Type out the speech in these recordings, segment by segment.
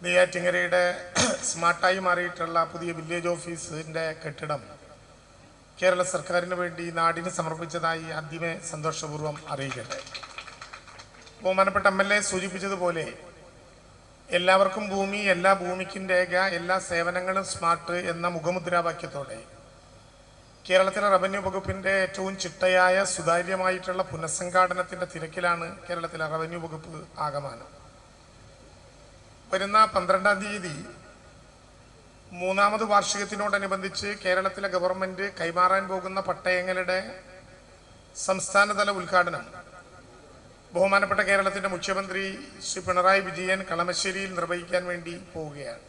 നെയ്യാറ്റിങ്കരയുടെ സ്മാർട്ടായി മാറിയിട്ടുള്ള പുതിയ വില്ലേജ് ഓഫീസിൻ്റെ കെട്ടിടം കേരള സർക്കാരിന് വേണ്ടി നാടിന് സമർപ്പിച്ചതായി ആദ്യമേ സന്തോഷപൂർവ്വം അറിയിക്കട്ടെ. ബഹുമാനപ്പെട്ട MLA സൂചിപ്പിച്ചതുപോലെ എല്ലാവർക്കും ഭൂമി, എല്ലാ ഭൂമിക്കും രേഖ, എല്ലാ സേവനങ്ങളും സ്മാർട്ട് എന്ന മുഖമുദ്രാവാക്യത്തോടെ കേരളത്തിലെ റവന്യൂ വകുപ്പിൻ്റെ ഏറ്റവും ചിട്ടയായ സുതാര്യമായിട്ടുള്ള പുനഃസംഘാടനത്തിൻ്റെ തിരക്കിലാണ് കേരളത്തിലെ റവന്യൂ വകുപ്പ് ആകമാനം. വരുന്ന 12-ാം തീയതി 3ാമത് വാർഷികത്തിനോടനുബന്ധിച്ച് കേരളത്തിലെ ഗവൺമെൻറ് കൈമാറാൻ പോകുന്ന പട്ടയങ്ങളുടെ സംസ്ഥാനതല ഉദ്ഘാടനം ബഹുമാനപ്പെട്ട കേരളത്തിൻ്റെ മുഖ്യമന്ത്രി ശ്രീ പിണറായി വിജയൻ കളമശ്ശേരിയിൽ നിർവഹിക്കാൻ വേണ്ടി പോവുകയാണ്.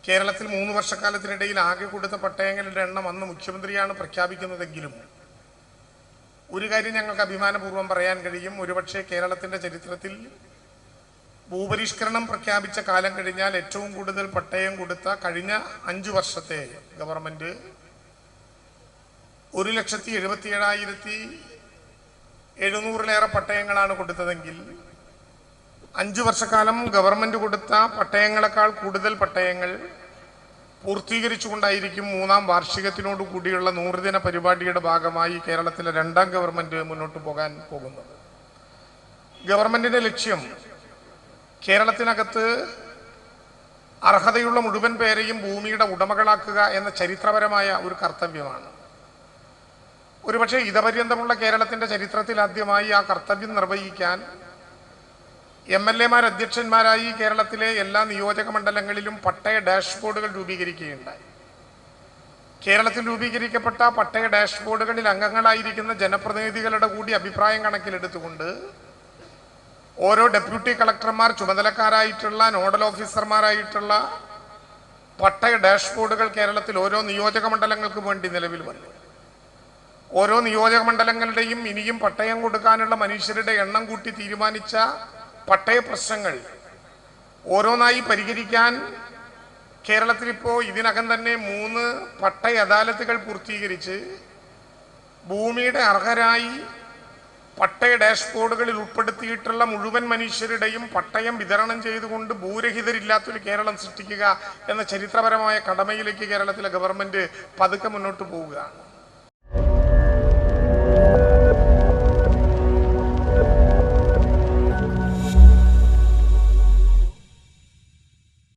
കേരളത്തിൽ 3 വർഷക്കാലത്തിനിടയിൽ ആകെ കൊടുത്ത പട്ടയങ്ങളുടെ എണ്ണം അന്ന് മുഖ്യമന്ത്രിയാണ് പ്രഖ്യാപിക്കുന്നതെങ്കിലും ഒരു കാര്യം ഞങ്ങൾക്ക് അഭിമാനപൂർവ്വം പറയാൻ കഴിയും. ഒരുപക്ഷെ കേരളത്തിൻ്റെ ചരിത്രത്തിൽ ഭൂപരിഷ്കരണം പ്രഖ്യാപിച്ച കാലം കഴിഞ്ഞാൽ ഏറ്റവും കൂടുതൽ പട്ടയം കൊടുത്ത കഴിഞ്ഞ 5 വർഷത്തെ ഗവൺമെൻറ് 1,77,700-ലേറെ പട്ടയങ്ങളാണ് കൊടുത്തതെങ്കിൽ 5 വർഷക്കാലം ഗവൺമെൻറ് കൊടുത്ത പട്ടയങ്ങളെക്കാൾ കൂടുതൽ പട്ടയങ്ങൾ പൂർത്തീകരിച്ചുകൊണ്ടായിരിക്കും 3ാം വാർഷികത്തിനോട് കൂടിയുള്ള 100 ദിന പരിപാടിയുടെ ഭാഗമായി കേരളത്തിലെ 2ാം ഗവൺമെൻറ് മുന്നോട്ട് പോകാൻ പോകുന്നത്. ഗവൺമെൻറ്റിൻ്റെ ലക്ഷ്യം കേരളത്തിനകത്ത് അർഹതയുള്ള മുഴുവൻ പേരെയും ഭൂമിയുടെ ഉടമകളാക്കുക എന്ന ചരിത്രപരമായ ഒരു കർത്തവ്യമാണ്. ഒരുപക്ഷെ ഇതപര്യന്തമുള്ള കേരളത്തിൻ്റെ ചരിത്രത്തിൽ ആദ്യമായി ആ കർത്തവ്യം നിർവഹിക്കാൻ MLA-മാർ അധ്യക്ഷന്മാരായി കേരളത്തിലെ എല്ലാ നിയോജക മണ്ഡലങ്ങളിലും പട്ടയ ഡാഷ്ബോർഡുകൾ രൂപീകരിക്കുകയുണ്ടായി. കേരളത്തിൽ രൂപീകരിക്കപ്പെട്ട പട്ടയ ഡാഷ്ബോർഡുകളിൽ അംഗങ്ങളായിരിക്കുന്ന ജനപ്രതിനിധികളുടെ കൂടി അഭിപ്രായം കണക്കിലെടുത്തുകൊണ്ട് ഓരോ ഡെപ്യൂട്ടി കളക്ടർമാർ ചുമതലക്കാരായിട്ടുള്ള നോഡൽ ഓഫീസർമാരായിട്ടുള്ള പട്ടയ ഡാഷ്ബോർഡുകൾ കേരളത്തിൽ ഓരോ നിയോജക മണ്ഡലങ്ങൾക്ക് വേണ്ടി നിലവിൽ വന്നു. ഓരോ നിയോജക മണ്ഡലങ്ങളുടെയും ഇനിയും പട്ടയം കൊടുക്കാനുള്ള മനുഷ്യരുടെ എണ്ണം കൂട്ടി തീരുമാനിച്ച പട്ടയ പ്രശ്നങ്ങൾ ഓരോന്നായി പരിഹരിക്കാൻ കേരളത്തിലിപ്പോൾ ഇതിനകം തന്നെ 3 പട്ടയ അദാലത്തുകൾ പൂർത്തീകരിച്ച് ഭൂമിയുടെ അർഹരായി പട്ടയ ഡാഷ്ബോർഡുകളിൽ ഉൾപ്പെടുത്തിയിട്ടുള്ള മുഴുവൻ മനുഷ്യരുടെയും പട്ടയം വിതരണം ചെയ്തുകൊണ്ട് ഭൂരഹിതരില്ലാത്തൊരു കേരളം സൃഷ്ടിക്കുക എന്ന ചരിത്രപരമായ കടമയിലേക്ക് കേരളത്തിലെ ഗവൺമെൻറ് പതുക്കെ മുന്നോട്ട് പോവുകയാണ്.